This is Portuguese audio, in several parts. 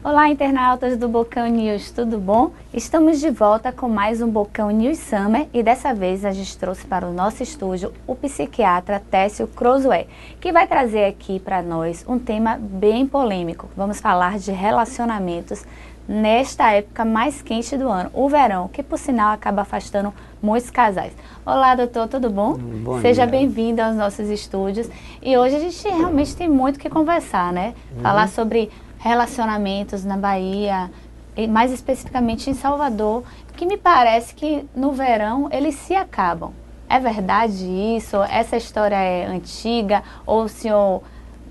Olá, internautas do Bocão News, tudo bom? Estamos de volta com mais um Bocão News Summer e dessa vez a gente trouxe para o nosso estúdio o psiquiatra Técio Crosué, que vai trazer aqui para nós um tema bem polêmico. Vamos falar de relacionamentos nesta época mais quente do ano, o verão, que por sinal acaba afastando muitos casais. Olá, doutor, tudo bom? Bom Seja dia. bem-vindo aos nossos estúdios. E hoje a gente realmente tem muito o que conversar, né? Falar sobre relacionamentos na Bahia, e mais especificamente em Salvador, que me parece que no verão eles se acabam. É verdade isso? Essa história é antiga? Ou o senhor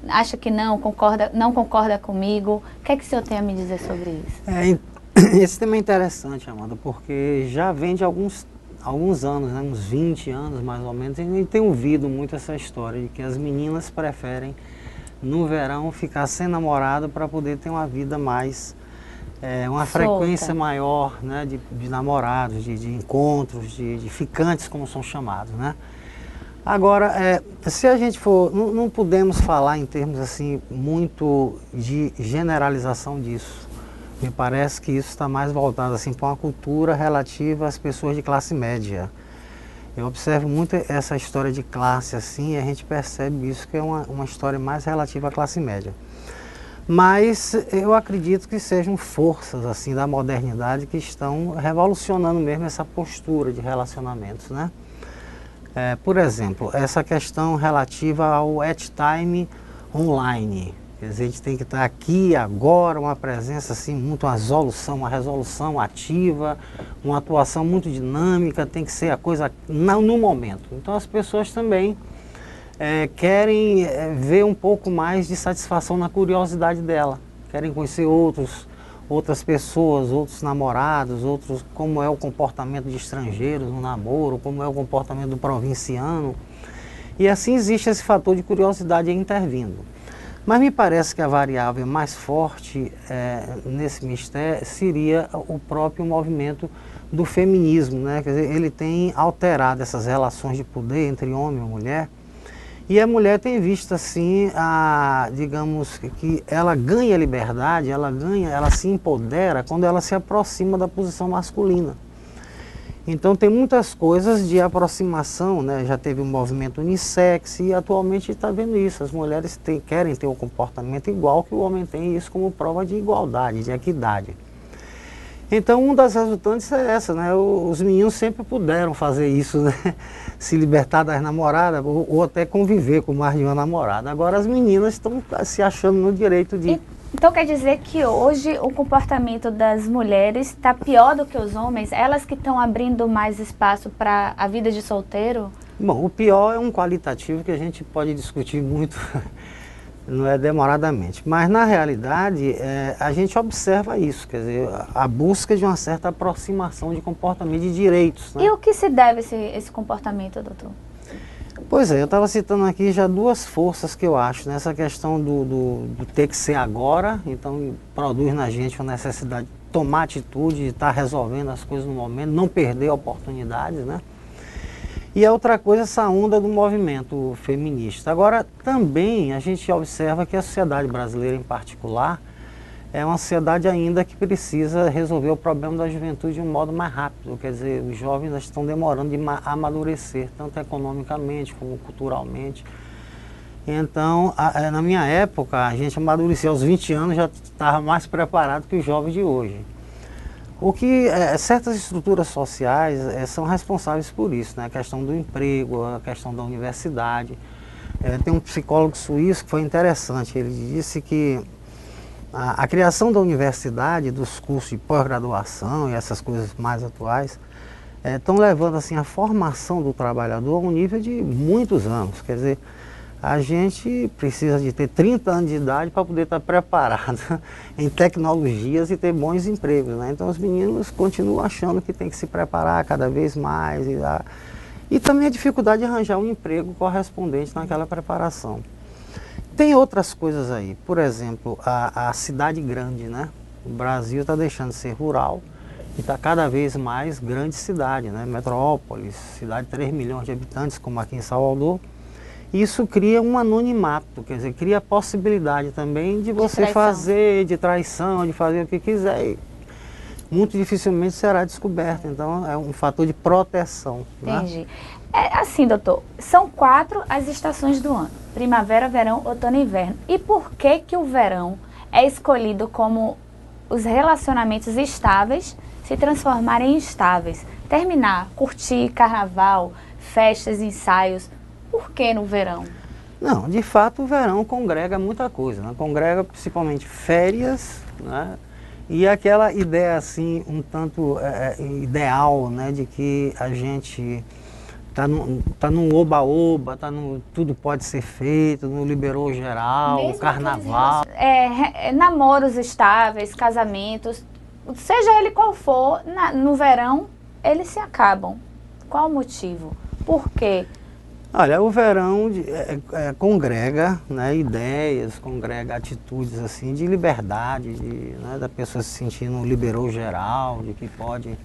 acha que não concorda comigo? O que é que o senhor tem a me dizer sobre isso? Esse tema é interessante, Amanda, porque já vem de alguns anos, né, uns 20 anos mais ou menos, e a gente tem ouvido muito essa história de que as meninas preferem no verão ficar sem namorado para poder ter uma vida mais, uma frequência maior, né, de namorados, de encontros, de ficantes, como são chamados, né? Agora, se a gente for, não podemos falar em termos assim muito de generalização disso. Me parece que isso está mais voltado assim para uma cultura relativa às pessoas de classe média. Eu observo muito essa história de classe assim e a gente percebe isso que é uma história mais relativa à classe média. Mas eu acredito que sejam forças assim da modernidade que estão revolucionando mesmo essa postura de relacionamentos, né? Por exemplo, essa questão relativa ao time online. Quer dizer, a gente tem que estar aqui agora, uma presença assim, muito uma resolução ativa, uma atuação muito dinâmica, tem que ser a coisa no momento. Então as pessoas também querem ver um pouco mais de satisfação na curiosidade dela, querem conhecer outras pessoas, outros namorados, como é o comportamento de estrangeiros no namoro, como é o comportamento do provinciano. E assim existe esse fator de curiosidade aí intervindo. Mas me parece que a variável mais forte nesse mistério seria o próprio movimento do feminismo, né? Quer dizer, ele tem alterado essas relações de poder entre homem e mulher, e a mulher tem visto assim, digamos que ela ganha liberdade, ela se empodera quando ela se aproxima da posição masculina. Então tem muitas coisas de aproximação, né? Já teve um movimento unissex e atualmente está vendo isso. As mulheres querem ter um comportamento igual que o homem tem, isso como prova de igualdade, de equidade. Então uma das resultantes é essa, né? Os meninos sempre puderam fazer isso, né? Se libertar das namoradas ou até conviver com mais de uma namorada. Agora as meninas estão se achando no direito de... Então quer dizer que hoje o comportamento das mulheres está pior do que os homens? Elas que estão abrindo mais espaço para a vida de solteiro? Bom, o pior é um qualitativo que a gente pode discutir muito, não é demoradamente. Mas na realidade a gente observa isso, quer dizer, a busca de uma certa aproximação de comportamento de direitos, né? E o que se deve esse comportamento, doutor? Pois é, eu estava citando aqui já duas forças que eu acho, nessa questão do ter que ser agora, então produz na gente uma necessidade de tomar atitude, de estar resolvendo as coisas no momento, não perder oportunidades, né? E a outra coisa, essa onda do movimento feminista. Agora, também a gente observa que a sociedade brasileira em particular é uma sociedade ainda que precisa resolver o problema da juventude de um modo mais rápido. Quer dizer, os jovens estão demorando de amadurecer, tanto economicamente como culturalmente. Então, na minha época, a gente amadurecia aos 20 anos, já estava mais preparado que os jovens de hoje. O que certas estruturas sociais são responsáveis por isso, né? A questão do emprego, a questão da universidade. Tem um psicólogo suíço que foi interessante, ele disse que a criação da universidade, dos cursos de pós-graduação e essas coisas mais atuais, estão levando assim, a formação do trabalhador a um nível de muitos anos. Quer dizer, a gente precisa de ter 30 anos de idade para poder estar preparado em tecnologias e ter bons empregos, né? Então os meninos continuam achando que tem que se preparar cada vez mais. E também a dificuldade de arranjar um emprego correspondente naquela preparação. Tem outras coisas aí, por exemplo, a cidade grande, né? O Brasil está deixando de ser rural e está cada vez mais grande cidade, né? Metrópolis, cidade de 3 milhões de habitantes, como aqui em Salvador. isso cria um anonimato, quer dizer, cria a possibilidade também de você fazer, de traição, de fazer o que quiser. E muito dificilmente será descoberto, então é um fator de proteção. Entendi. Né? É assim, doutor, são 4 as estações do ano: primavera, verão, outono e inverno. E por que que o verão é escolhido como os relacionamentos estáveis se transformarem em instáveis? Terminar, curtir, carnaval, festas, ensaios. Por que no verão? Não, de fato o verão congrega muita coisa, né? Congrega principalmente férias, né? E aquela ideia assim, um tanto ideal, né? De que a gente tá no oba-oba, tudo pode ser feito, no liberou geral, Mesmo carnaval. Namoros estáveis, casamentos, seja ele qual for, no verão eles se acabam. Qual o motivo? Por quê? Olha, o verão congrega, né, ideias, congrega atitudes assim de liberdade, né, da pessoa se sentindo liberou geral, de que pode...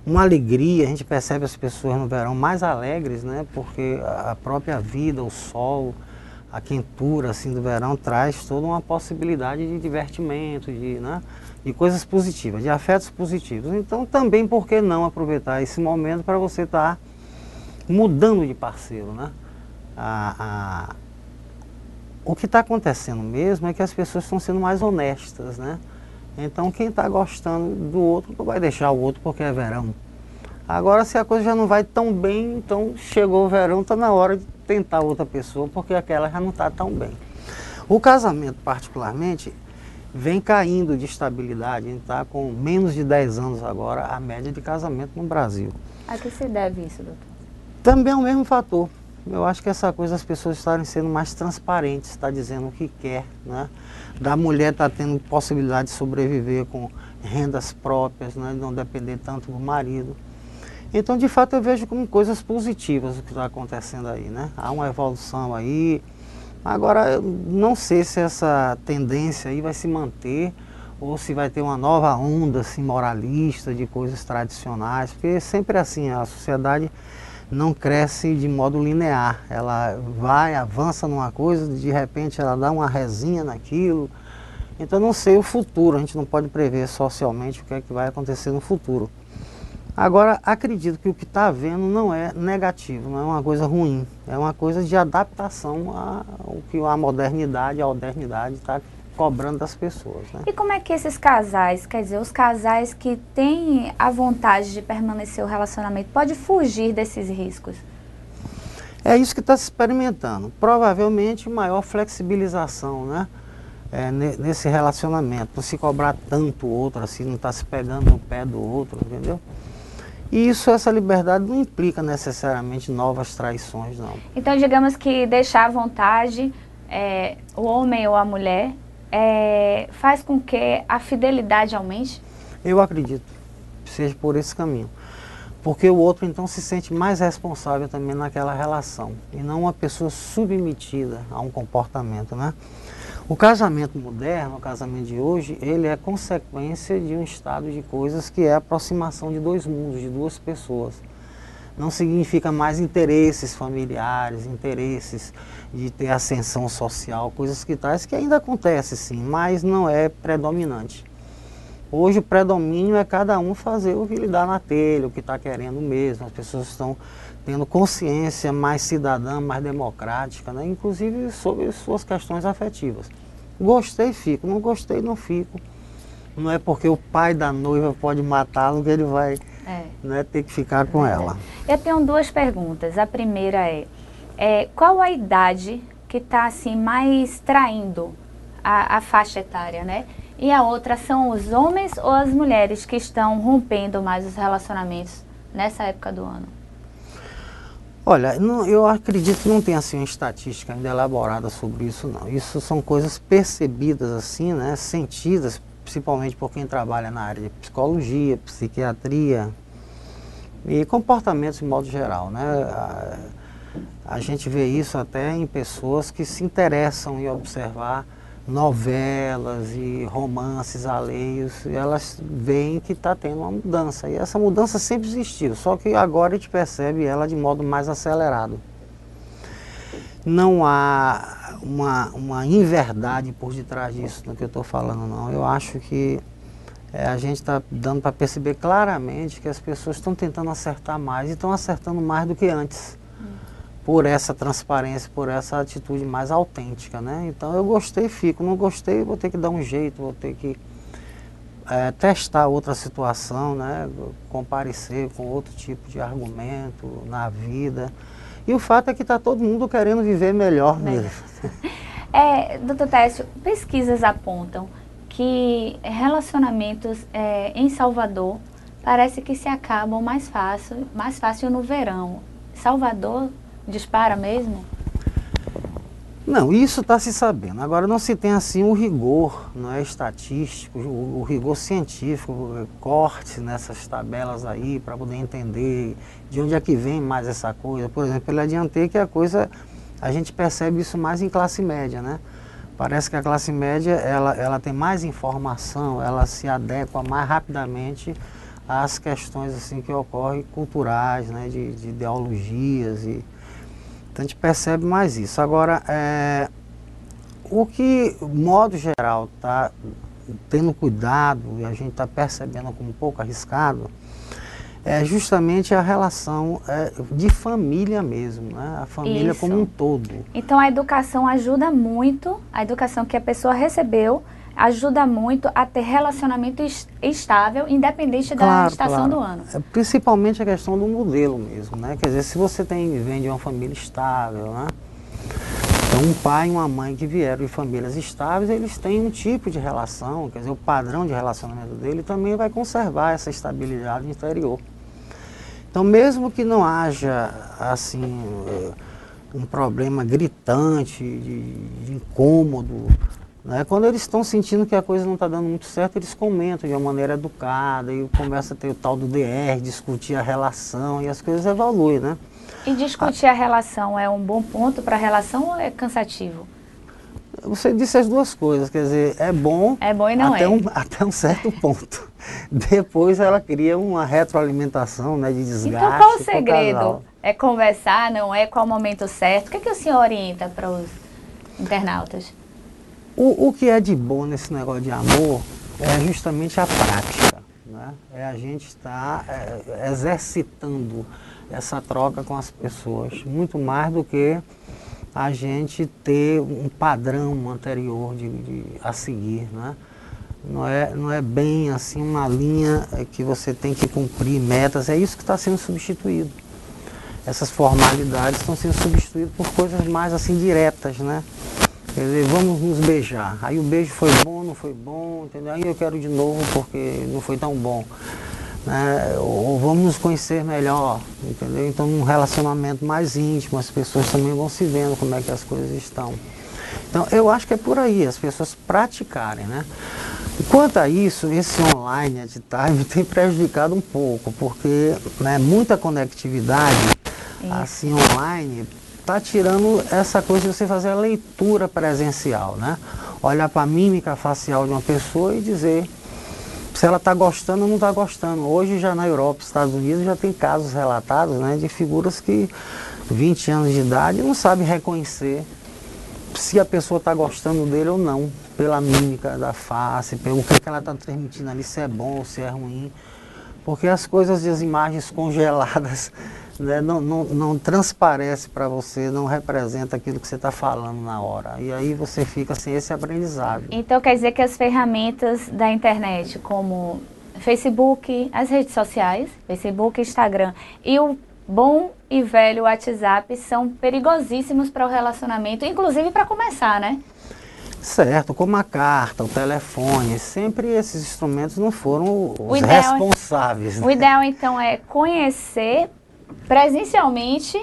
Uma alegria, a gente percebe as pessoas no verão mais alegres, né, porque a própria vida, o sol, a quentura assim, do verão traz toda uma possibilidade de divertimento, né, de coisas positivas, de afetos positivos. Então também, por que não aproveitar esse momento para você estar mudando de parceiro, né? O que está acontecendo mesmo é que as pessoas estão sendo mais honestas, né? Então quem está gostando do outro não vai deixar o outro porque é verão. Agora, se a coisa já não vai tão bem, então chegou o verão, está na hora de tentar outra pessoa porque aquela já não está tão bem. O casamento, particularmente, vem caindo de estabilidade, a gente está com menos de 10 anos agora a média de casamento no Brasil. A que se deve isso, doutor? Também é o mesmo fator. Eu acho que essa coisa, as pessoas estarem sendo mais transparentes, está dizendo o que quer, né? Da mulher estar tendo possibilidade de sobreviver com rendas próprias, né? De não depender tanto do marido. Então, de fato, eu vejo como coisas positivas o que está acontecendo aí, né? Há uma evolução aí. Agora, eu não sei se essa tendência aí vai se manter ou se vai ter uma nova onda assim, moralista de coisas tradicionais, porque sempre assim, a sociedade não cresce de modo linear, ela vai, avança numa coisa, de repente ela dá uma resinha naquilo. Então não sei o futuro, a gente não pode prever socialmente o que é que vai acontecer no futuro. Agora, acredito que o que está havendo não é negativo, não é uma coisa ruim, é uma coisa de adaptação ao que a modernidade está cobrando das pessoas. Né? E como é que esses casais, quer dizer, os casais que têm a vontade de permanecer o relacionamento, pode fugir desses riscos? É isso que está se experimentando. Provavelmente maior flexibilização, né? Nesse relacionamento, não se cobrar tanto o outro, assim, não estar se pegando no pé do outro, entendeu? E essa liberdade não implica necessariamente novas traições, não. Então, digamos que deixar à vontade o homem ou a mulher faz com que a fidelidade aumente? Eu acredito que seja por esse caminho. Porque o outro, então, se sente mais responsável também naquela relação. E não uma pessoa submetida a um comportamento, né? O casamento moderno, o casamento de hoje, ele é consequência de um estado de coisas que é a aproximação de dois mundos, de duas pessoas. Não significa mais interesses familiares, interesses de ter ascensão social, coisas que tais, que ainda acontece sim, mas não é predominante. Hoje o predomínio é cada um fazer o que lhe dá na telha, o que está querendo mesmo. As pessoas estão tendo consciência mais cidadã, mais democrática, né? Inclusive sobre suas questões afetivas. Gostei, fico. Não gostei, não fico. Não é porque o pai da noiva pode matá-lo que ele vai né, ter que ficar com ela. Eu tenho 2 perguntas. A primeira qual a idade que está assim, mais traindo a faixa etária, né? E a outra, são os homens ou as mulheres que estão rompendo mais os relacionamentos nessa época do ano? Olha, eu acredito que não tem assim uma estatística ainda elaborada sobre isso, não. Isso são coisas percebidas assim, né, sentidas, principalmente por quem trabalha na área de psicologia, psiquiatria e comportamentos de modo geral, né? A gente vê isso até em pessoas que se interessam em observar novelas e romances alheios, elas veem que está tendo uma mudança. E essa mudança sempre existiu, só que agora a gente percebe ela de modo mais acelerado. não há uma inverdade por detrás disso, do que eu estou falando, não. Eu acho que a gente está dando para perceber claramente que as pessoas estão tentando acertar mais e estão acertando mais do que antes. Por essa transparência, por essa atitude mais autêntica, né? Então eu gostei, fico. Não gostei, vou ter que dar um jeito, vou ter que testar outra situação, né? Comparecer com outro tipo de argumento na vida. E o fato é que está todo mundo querendo viver melhor mesmo. Doutor Técio, pesquisas apontam que relacionamentos em Salvador parece que se acabam mais fácil no verão. Salvador dispara mesmo? Não, isso está se sabendo. Agora não se tem assim o rigor, não é estatístico, o rigor científico, cortes nessas tabelas aí para poder entender de onde é que vem mais essa coisa. Por exemplo, ele adiantei que a gente percebe isso mais em classe média, né? Parece que a classe média ela tem mais informação, ela se adequa mais rapidamente às questões assim que ocorrem culturais, né? De ideologias e então a gente percebe mais isso. Agora, o que, de modo geral, está tendo cuidado e a gente está percebendo como um pouco arriscado, é justamente a relação de família mesmo, né? A família Isso. como um todo. Então a educação ajuda muito, a educação que a pessoa recebeu ajuda muito a ter relacionamento estável, independente da estação do ano. Principalmente a questão do modelo mesmo, né? Quer dizer, se você vem de uma família estável, né? Então um pai e uma mãe que vieram de famílias estáveis, eles têm um tipo de relação, quer dizer, o padrão de relacionamento dele também vai conservar essa estabilidade interior. Então mesmo que não haja, assim, um problema gritante, de incômodo, né? Quando eles estão sentindo que a coisa não está dando muito certo, eles comentam de uma maneira educada e começa a ter o tal do DR, discutir a relação e as coisas evoluem, né? E discutir a relação é um bom ponto para a relação ou é cansativo? Você disse as duas coisas, quer dizer, é bom E não até um certo ponto. Depois ela cria uma retroalimentação, né, de desgaste. Então qual o segredo? É conversar, não é? Qual o momento certo? O que o senhor orienta para os internautas? O que é de bom nesse negócio de amor é justamente a prática, né? É a gente estar exercitando essa troca com as pessoas, muito mais do que a gente ter um padrão anterior a seguir, né? Não é bem assim uma linha que você tem que cumprir metas, é isso que está sendo substituído. Essas formalidades estão sendo substituídas por coisas mais assim diretas, né? Quer dizer, vamos nos beijar. Aí o beijo foi bom, não foi bom, entendeu? Aí eu quero de novo porque não foi tão bom. Né? Ou vamos nos conhecer melhor, entendeu? Então, num relacionamento mais íntimo, as pessoas também vão se vendo como é que as coisas estão. Então, eu acho que é por aí, as pessoas praticarem, né? Quanto a isso, esse online at time tem prejudicado um pouco, porque né, muita conectividade, assim, online, está tirando essa coisa de você fazer a leitura presencial, né? Olhar para a mímica facial de uma pessoa e dizer se ela está gostando ou não está gostando. Hoje já na Europa, Estados Unidos, já tem casos relatados, né, de figuras que 20 anos de idade não sabem reconhecer se a pessoa está gostando dele ou não, pela mímica da face, pelo que ela está transmitindo ali, se é bom ou se é ruim. Porque as coisas e as imagens congeladas né, não transparece para você, não representa aquilo que você está falando na hora. E aí você fica sem esse aprendizado. Então quer dizer que as ferramentas da internet, como Facebook, as redes sociais, Facebook, Instagram e o bom e velho WhatsApp são perigosíssimos para o relacionamento, inclusive para começar, né? Certo, como a carta, o telefone, sempre esses instrumentos não foram os responsáveis. O ideal então é conhecer presencialmente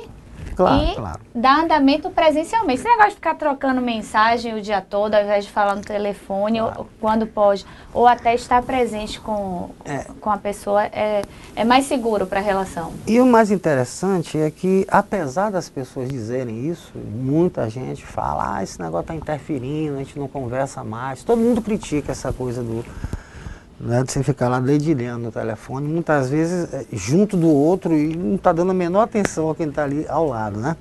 dar andamento presencialmente. Esse negócio de ficar trocando mensagem o dia todo, ao invés de falar no telefone, ou, quando pode, ou até estar presente com a pessoa, é mais seguro para a relação. E o mais interessante é que, apesar das pessoas dizerem isso, muita gente fala, esse negócio está interferindo, a gente não conversa mais. Todo mundo critica essa coisa né, de você ficar lá dedilhando no telefone, muitas vezes junto do outro e não está dando a menor atenção a quem está ali ao lado, né?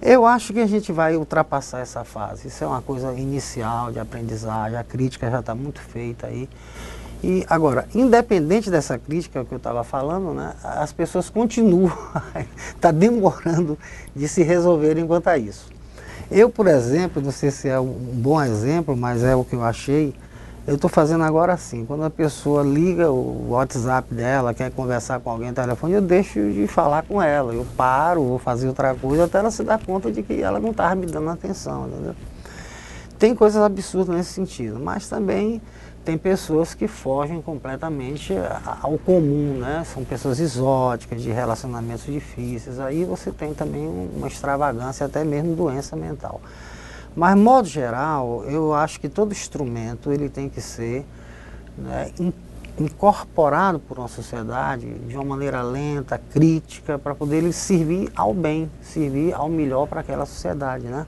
Eu acho que a gente vai ultrapassar essa fase. Isso é uma coisa inicial de aprendizagem, a crítica já está muito feita aí. E agora, independente dessa crítica que eu estava falando, né, as pessoas continuam, está demorando de se resolverem quanto a isso. Eu, por exemplo, não sei se é um bom exemplo, mas é o que eu achei, eu estou fazendo agora assim, quando a pessoa liga o WhatsApp dela, quer conversar com alguém no telefone, eu deixo de falar com ela, eu paro, vou fazer outra coisa, até ela se dar conta de que ela não estava me dando atenção, entendeu? Tem coisas absurdas nesse sentido, mas também tem pessoas que fogem completamente ao comum, né? São pessoas exóticas, de relacionamentos difíceis. Aí você tem também uma extravagância, até mesmo doença mental. Mas, de modo geral, eu acho que todo instrumento ele tem que ser, né, incorporado por uma sociedade de uma maneira lenta, crítica, para poder ele servir ao bem, servir ao melhor para aquela sociedade, né?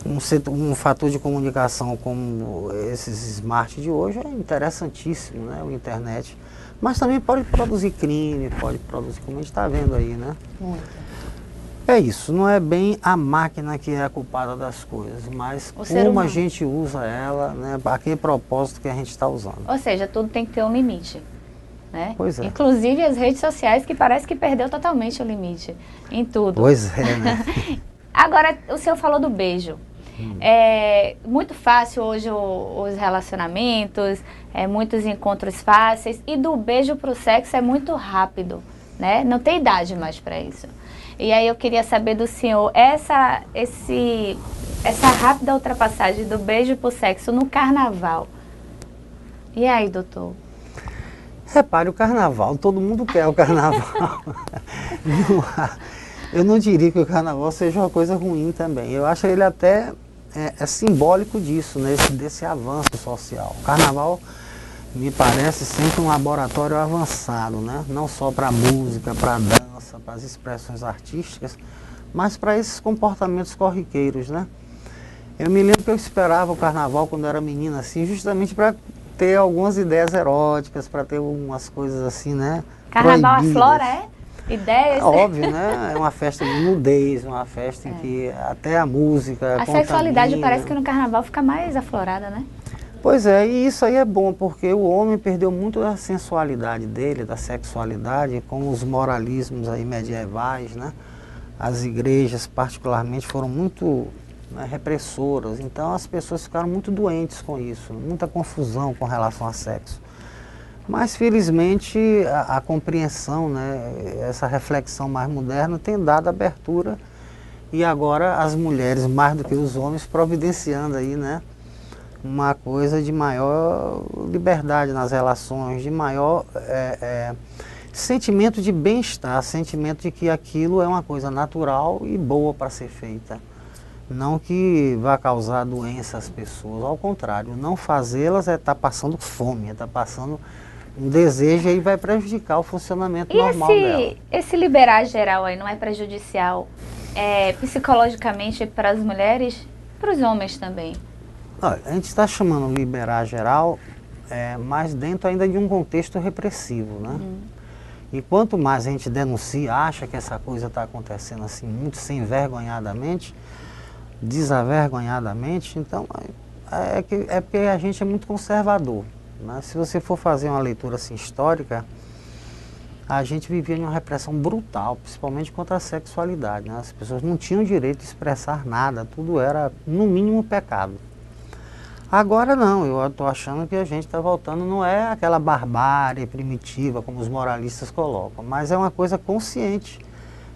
Um fator de comunicação como esses smart de hoje é interessantíssimo, né? A internet. Mas também pode produzir crime, pode produzir, como a gente está vendo aí, né? Muito. É isso, não é bem a máquina que é a culpada das coisas, mas como a gente usa ela, né? Para aquele propósito que a gente está usando. Ou seja, tudo tem que ter um limite, né? Pois é. Inclusive as redes sociais, que parece que perdeu totalmente o limite em tudo. Pois é, né? Agora, o senhor falou do beijo. É muito fácil hoje os relacionamentos, muitos encontros fáceis, e do beijo para o sexo é muito rápido, né? Não tem idade mais para isso. E aí eu queria saber do senhor, essa rápida ultrapassagem do beijo para o sexo no carnaval. E aí, doutor? Repare, o carnaval, todo mundo quer o carnaval. Eu não diria que o carnaval seja uma coisa ruim também. Eu acho ele até simbólico disso, né? Desse avanço social. O carnaval me parece sempre um laboratório avançado, né? Não só para a música, para a dança, para as expressões artísticas, mas para esses comportamentos corriqueiros, né? Eu me lembro que eu esperava o carnaval quando eu era menina, assim, justamente para ter algumas ideias eróticas, para ter umas coisas assim, né? Carnaval proibidas. aflora, ideias. É óbvio, né? É uma festa de nudez, uma festa em que até a música A sexualidade contamina. parece que no carnaval fica mais aflorada, né? Pois é, e isso aí é bom, porque o homem perdeu muito da sensualidade dele, da sexualidade, com os moralismos aí medievais, né? As igrejas, particularmente, foram muito, né, repressoras, então as pessoas ficaram muito doentes com isso, muita confusão com relação a sexo. Mas, felizmente, a compreensão, né, essa reflexão mais moderna tem dado abertura, e agora as mulheres, mais do que os homens, providenciando aí, né, uma coisa de maior liberdade nas relações, de maior sentimento de bem-estar, sentimento de que aquilo é uma coisa natural e boa para ser feita. Não que vá causar doença às pessoas, ao contrário, não fazê-las é estar passando fome, é estar passando um desejo aí vai prejudicar o funcionamento normal dela. Esse liberar geral aí não é prejudicial psicologicamente para as mulheres, para os homens também? Olha, a gente está chamando liberar geral, mas dentro ainda de um contexto repressivo, né? E quanto mais a gente denuncia, acha que essa coisa está acontecendo assim, muito sem vergonhadamente, desavergonhadamente, então é porque a gente é muito conservador. Mas se você for fazer uma leitura assim, histórica, a gente vivia em uma repressão brutal, principalmente contra a sexualidade, né? As pessoas não tinham direito de expressar nada, tudo era, no mínimo, pecado. Agora não, eu estou achando que a gente está voltando, não é aquela barbárie primitiva, como os moralistas colocam, mas é uma coisa consciente,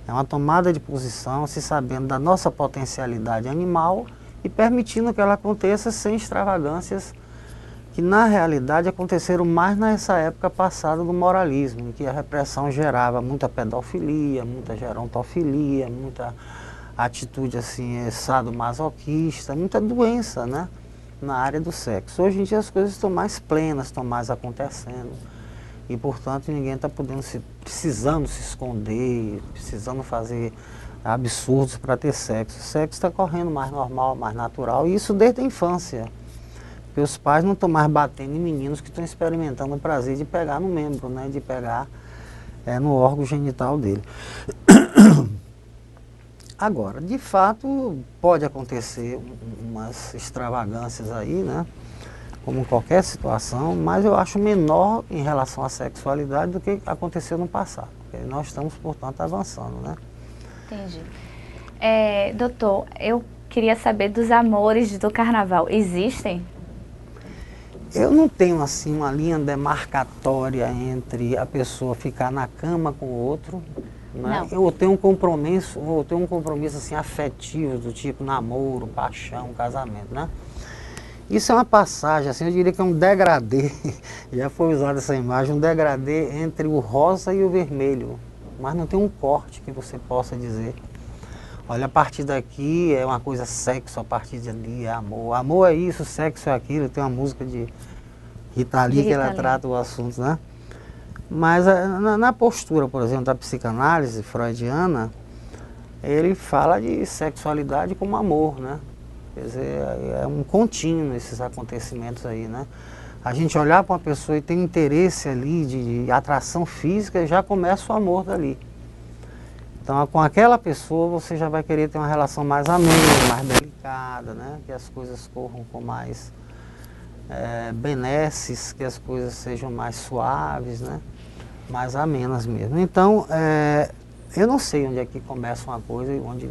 é uma tomada de posição, se sabendo da nossa potencialidade animal e permitindo que ela aconteça sem extravagâncias, que na realidade aconteceram mais nessa época passada do moralismo, em que a repressão gerava muita pedofilia, muita gerontofilia, muita atitude assim, sadomasoquista, muita doença, né, na área do sexo. Hoje em dia as coisas estão mais plenas, estão mais acontecendo e, portanto, ninguém está precisando se esconder, precisando fazer absurdos para ter sexo. O sexo está correndo mais normal, mais natural, e isso desde a infância. Porque os pais não estão mais batendo em meninos que estão experimentando o prazer de pegar no membro, né? De pegar no órgão genital dele. Agora, de fato, pode acontecer umas extravagâncias aí, né? Como qualquer situação, mas eu acho menor em relação à sexualidade do que aconteceu no passado. Porque nós estamos, portanto, avançando, né? Entendi. Doutor, eu queria saber dos amores do carnaval. Existem? Eu não tenho, assim, uma linha demarcatória entre a pessoa ficar na cama com o outro, né? Eu tenho um compromisso, assim, afetivo, do tipo namoro, paixão, casamento, né? Isso é uma passagem, assim, eu diria que é um degradê, já foi usada essa imagem, um degradê entre o rosa e o vermelho, mas não tem um corte que você possa dizer, olha, a partir daqui é uma coisa sexo, a partir dali é amor. Amor é isso, sexo é aquilo, tem uma música de Rita Lee que ela trata o assunto, né? Mas na postura, por exemplo, da psicanálise freudiana, ele fala de sexualidade como amor, né? Quer dizer, é um contínuo esses acontecimentos aí, né? A gente olhar para uma pessoa e ter interesse ali de atração física, já começa o amor dali. Então, com aquela pessoa, você já vai querer ter uma relação mais amena, mais delicada, né? Que as coisas corram com mais benesses, que as coisas sejam mais suaves, né? Mais amenas mesmo. Então, eu não sei onde é que começa uma coisa e onde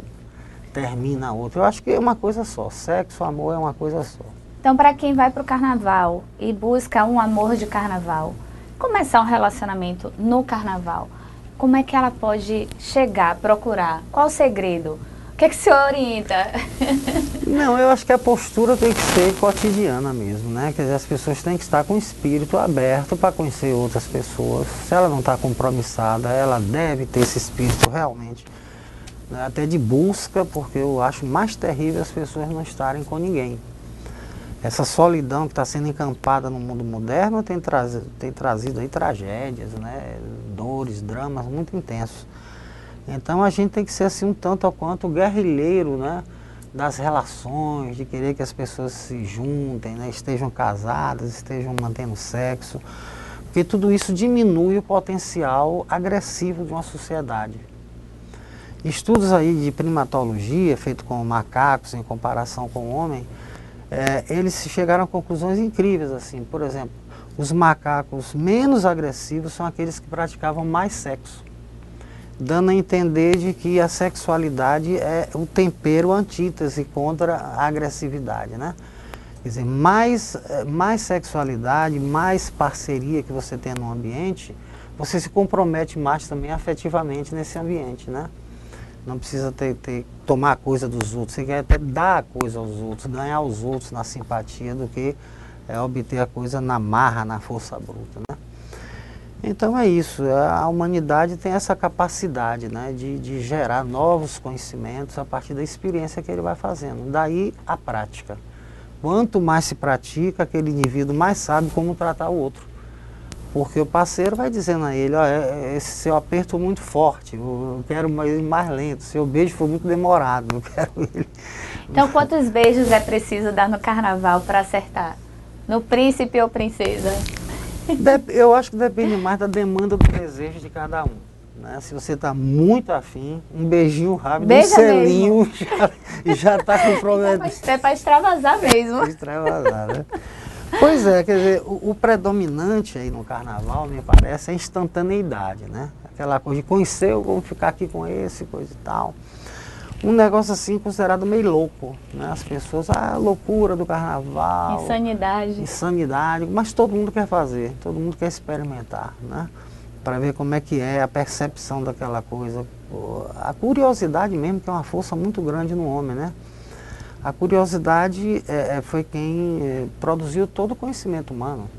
termina a outra. Eu acho que é uma coisa só. Sexo, amor é uma coisa só. Então, para quem vai para o carnaval e busca um amor de carnaval, começar um relacionamento no carnaval, como é que ela pode chegar, procurar? Qual o segredo? O que é que se orienta? Não, eu acho que a postura tem que ser cotidiana mesmo, né? Quer dizer, as pessoas têm que estar com o espírito aberto para conhecer outras pessoas. Se ela não está compromissada, ela deve ter esse espírito realmente, né? Até de busca, porque eu acho mais terrível as pessoas não estarem com ninguém. Essa solidão que está sendo encampada no mundo moderno tem trazido aí tragédias, né? Dores, dramas muito intensos. Então a gente tem que ser assim um tanto ou quanto guerrilheiro, né? Das relações, de querer que as pessoas se juntem, né? Estejam casadas, estejam mantendo sexo, porque tudo isso diminui o potencial agressivo de uma sociedade. Estudos aí de primatologia, feito com macacos em comparação com o homem, eles chegaram a conclusões incríveis, assim. Por exemplo, os macacos menos agressivos são aqueles que praticavam mais sexo, dando a entender de que a sexualidade é o tempero antítese contra a agressividade, né? Quer dizer, mais sexualidade, mais parceria que você tem no ambiente, você se compromete mais também afetivamente nesse ambiente, né? Não precisa tomar coisa dos outros, você quer até dar a coisa aos outros, ganhar os outros na simpatia do que obter a coisa na marra, na força bruta, né? Então é isso, a humanidade tem essa capacidade, né, de gerar novos conhecimentos a partir da experiência que ele vai fazendo. Daí a prática. Quanto mais se pratica, aquele indivíduo mais sabe como tratar o outro. Porque o parceiro vai dizendo a ele, ó, esse seu aperto é muito forte, eu quero ele mais lento, seu beijo foi muito demorado, eu quero ele... Então quantos beijos é preciso dar no carnaval para acertar? No príncipe ou princesa? Eu acho que depende mais da demanda do desejo de cada um, né? Se você está muito afim, um beijinho rápido, um selinho já está comprometido. É para extravasar mesmo. Extravasar, né? Pois é, quer dizer, o predominante aí no carnaval, me parece, é a instantaneidade, né? Aquela coisa de conhecer, vamos ficar aqui com esse, coisa e tal. Um negócio assim considerado meio louco, né? As pessoas, loucura do carnaval. Insanidade. Insanidade, mas todo mundo quer fazer, todo mundo quer experimentar, né? Para ver como é que é a percepção daquela coisa. A curiosidade mesmo, que é uma força muito grande no homem, né? A curiosidade foi quem produziu todo o conhecimento humano.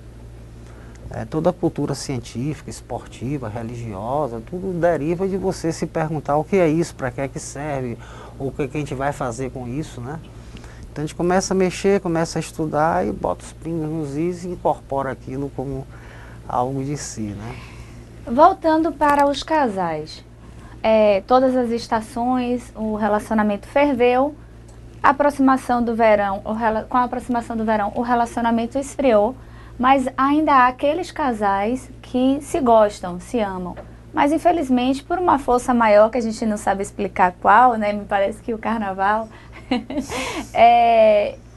Toda a cultura científica, esportiva, religiosa, tudo deriva de você se perguntar o que é isso, para que é que serve, ou o que a gente vai fazer com isso, né? Então a gente começa a mexer, começa a estudar e bota os pingos nos is e incorpora aquilo como algo de si, né? Voltando para os casais, todas as estações, o relacionamento ferveu, com a aproximação do verão, o relacionamento esfriou, mas ainda há aqueles casais que se gostam, se amam. Mas infelizmente, por uma força maior que a gente não sabe explicar qual, né? Me parece que o carnaval,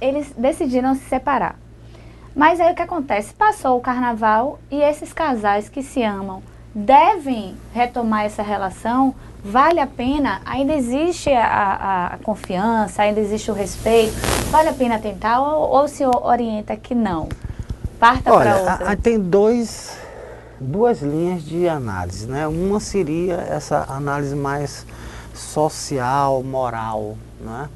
eles decidiram se separar. Mas aí o que acontece? Passou o carnaval e esses casais que se amam devem retomar essa relação? Vale a pena? Ainda existe a confiança, ainda existe o respeito? Vale a pena tentar ou se orienta que não? Parta para outra. Tem duas linhas de análise, né? Uma seria essa análise mais social, moral, né?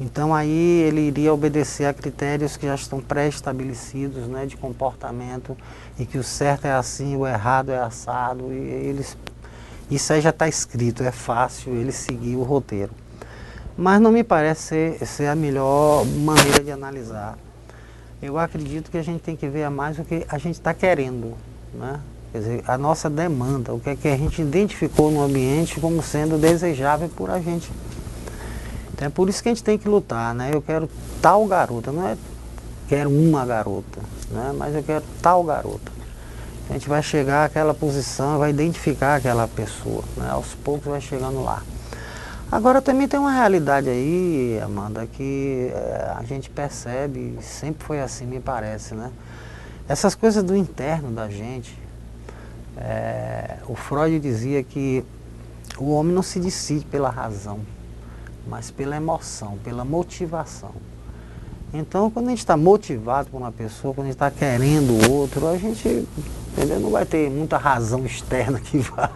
Então aí ele iria obedecer a critérios que já estão pré-estabelecidos, né, de comportamento, e que o certo é assim, o errado é assado, e isso aí já está escrito, é fácil ele seguir o roteiro. Mas não me parece ser a melhor maneira de analisar. Eu acredito que a gente tem que ver mais o que a gente está querendo, né? Quer dizer, a nossa demanda, o que é que a gente identificou no ambiente como sendo desejável por a gente. Então é por isso que a gente tem que lutar, né? Eu quero tal garota, não é quero uma garota, né? Mas eu quero tal garota. A gente vai chegar àquela posição, vai identificar aquela pessoa, né? Aos poucos vai chegando lá. Agora também tem uma realidade aí, Amanda, que a gente percebe, sempre foi assim, me parece, né? Essas coisas do interno da gente, o Freud dizia que o homem não se decide pela razão, mas pela emoção, pela motivação. Então, quando a gente está motivado por uma pessoa, quando a gente está querendo o outro, a gente, entendeu? Não vai ter muita razão externa que vá.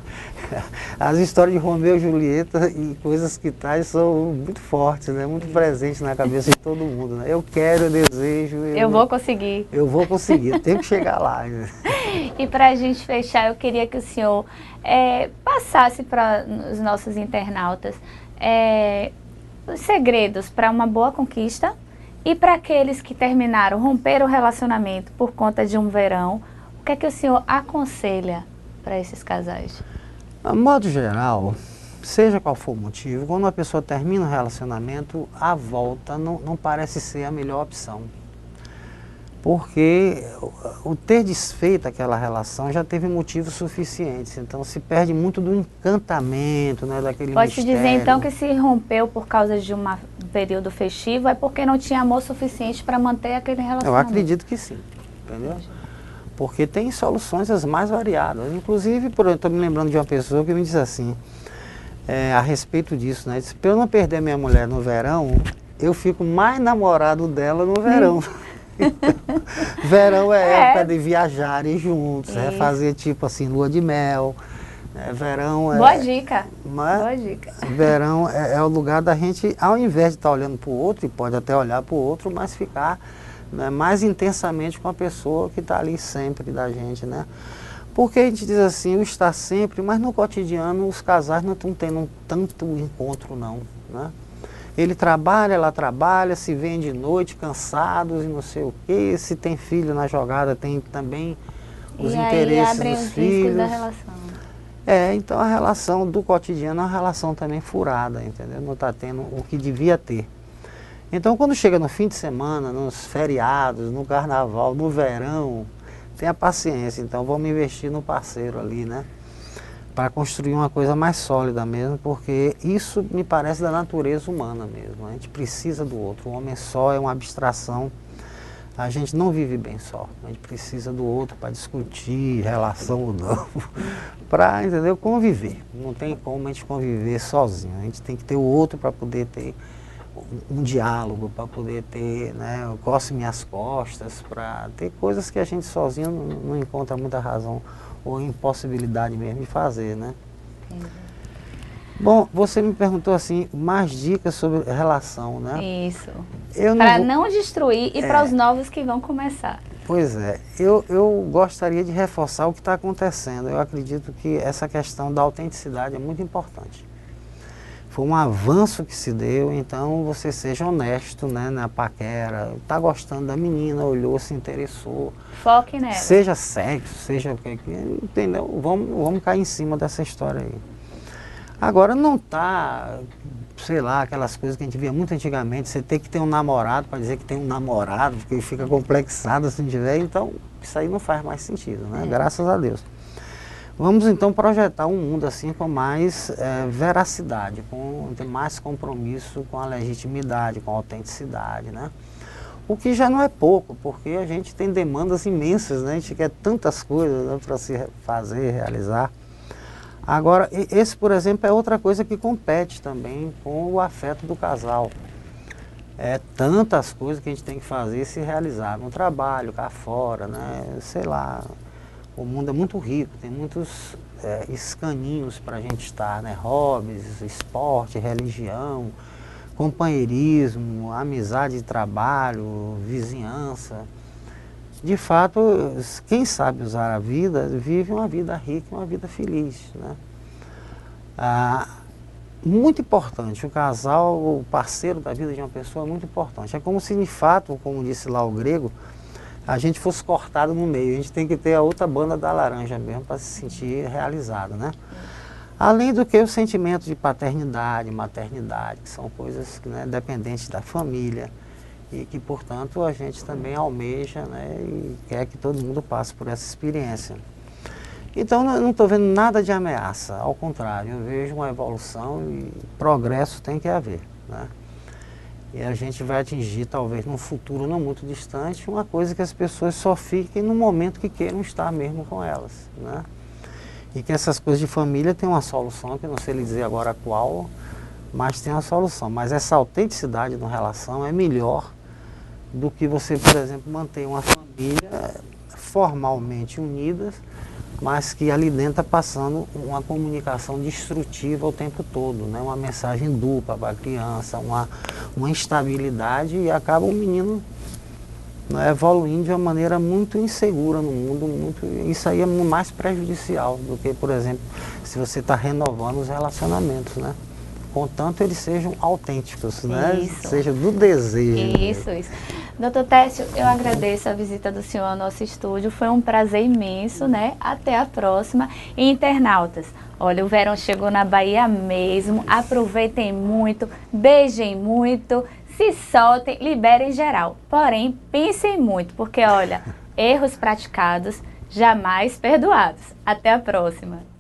As histórias de Romeu e Julieta e coisas que traz são muito fortes, né? Muito presentes na cabeça de todo mundo, né? Eu quero, eu desejo. Eu vou conseguir. Eu vou conseguir, eu tenho que chegar lá. E para a gente fechar, eu queria que o senhor passasse para os nossos internautas os segredos para uma boa conquista e para aqueles que terminaram, romperam o relacionamento por conta de um verão. O que é que o senhor aconselha para esses casais? A modo geral, seja qual for o motivo, quando uma pessoa termina um relacionamento, a volta não parece ser a melhor opção. Porque o ter desfeito aquela relação já teve motivos suficientes. Então se perde muito do encantamento, né, daquele Pode-se mistério. dizer então que se rompeu por causa de um período festivo é porque não tinha amor suficiente para manter aquele relacionamento? Eu acredito que sim, entendeu? Porque tem soluções as mais variadas. Inclusive, estou me lembrando de uma pessoa que me disse assim, a respeito disso, né? Disse, para eu não perder minha mulher no verão, eu fico mais namorado dela no verão. Verão é época de viajarem juntos, fazer tipo assim, lua de mel. Verão Boa dica. Boa dica. Verão é o lugar da gente, ao invés de estar olhando para o outro, e pode até olhar para o outro, mas ficar, né, mais intensamente com a pessoa que está ali sempre da gente, né? Porque a gente diz assim, o estar sempre, mas no cotidiano os casais não estão tendo tanto encontro não, né? Ele trabalha, ela trabalha, se vêem de noite, cansados e não sei o quê. Se tem filho na jogada, tem também os interesses dos filhos. Da relação. Então a relação do cotidiano é uma relação também furada, entendeu? Não está tendo o que devia ter. Então quando chega no fim de semana, nos feriados, no carnaval, no verão, tenha paciência. Então vamos investir no parceiro ali, né? Para construir uma coisa mais sólida mesmo, porque isso me parece da natureza humana mesmo. A gente precisa do outro. O homem só é uma abstração. A gente não vive bem só. A gente precisa do outro para discutir relação ou não, para, entendeu, conviver. Não tem como a gente conviver sozinho. A gente tem que ter o outro para poder ter um diálogo, para poder ter, né, eu coce minhas costas, para ter coisas que a gente sozinho não encontra muita razão ou impossibilidade mesmo de fazer, né? Entendi. Bom, você me perguntou assim, mais dicas sobre relação, né? Isso. Para não destruir e para os novos que vão começar. Pois é, eu gostaria de reforçar o que está acontecendo. Eu acredito que essa questão da autenticidade é muito importante. Foi um avanço que se deu, então você seja honesto, né, na paquera, tá gostando da menina, olhou, se interessou. Foque nela. Seja sexo, seja o que, entendeu? Vamos cair em cima dessa história aí. Agora não tá, sei lá, aquelas coisas que a gente via muito antigamente, você tem que ter um namorado para dizer que tem um namorado, porque fica complexado se não tiver, então isso aí não faz mais sentido, né? Graças a Deus. Vamos então projetar um mundo assim com mais veracidade, com mais compromisso com a legitimidade, com a autenticidade, né? O que já não é pouco, porque a gente tem demandas imensas, né? A gente quer tantas coisas, né, para se fazer, realizar. Agora, esse, por exemplo, é outra coisa que compete também com o afeto do casal. É tantas coisas que a gente tem que fazer e se realizar no trabalho, cá fora, né? Sei lá, o mundo é muito rico, tem muitos escaninhos para a gente estar, né? Hobbies, esporte, religião, companheirismo, amizade de trabalho, vizinhança. De fato, quem sabe usar a vida, vive uma vida rica e uma vida feliz, né? Muito importante, o casal, o parceiro da vida de uma pessoa é muito importante. É como se, de fato, como disse lá o grego, a gente fosse cortado no meio. A gente tem que ter a outra banda da laranja mesmo para se sentir realizado, né? Além do que o sentimento de paternidade, maternidade, que são coisas, né, dependentes da família e que, portanto, a gente também almeja, né, e quer que todo mundo passe por essa experiência. Então, eu não estou vendo nada de ameaça, ao contrário, eu vejo uma evolução e progresso tem que haver, né? E a gente vai atingir, talvez, num futuro não muito distante, uma coisa que as pessoas só fiquem no momento que queiram estar mesmo com elas, né? E que essas coisas de família têm uma solução, que eu não sei lhe dizer agora qual, mas tem uma solução. Mas essa autenticidade na relação é melhor do que você, por exemplo, manter uma família formalmente unidas, mas que ali dentro está passando uma comunicação destrutiva o tempo todo, né? Uma mensagem dupla para a criança, uma instabilidade, e acaba o menino, né, evoluindo de uma maneira muito insegura no mundo. Isso aí é mais prejudicial do que, por exemplo, se você está renovando os relacionamentos, né? Contanto eles sejam autênticos, né? Isso. Seja do desejo. Isso. Doutor Técio, eu agradeço a visita do senhor ao nosso estúdio, foi um prazer imenso, né? Até a próxima. E internautas, olha, o verão chegou na Bahia mesmo, aproveitem muito, beijem muito, se soltem, liberem geral. Porém, pensem muito, porque olha, erros praticados, jamais perdoados. Até a próxima.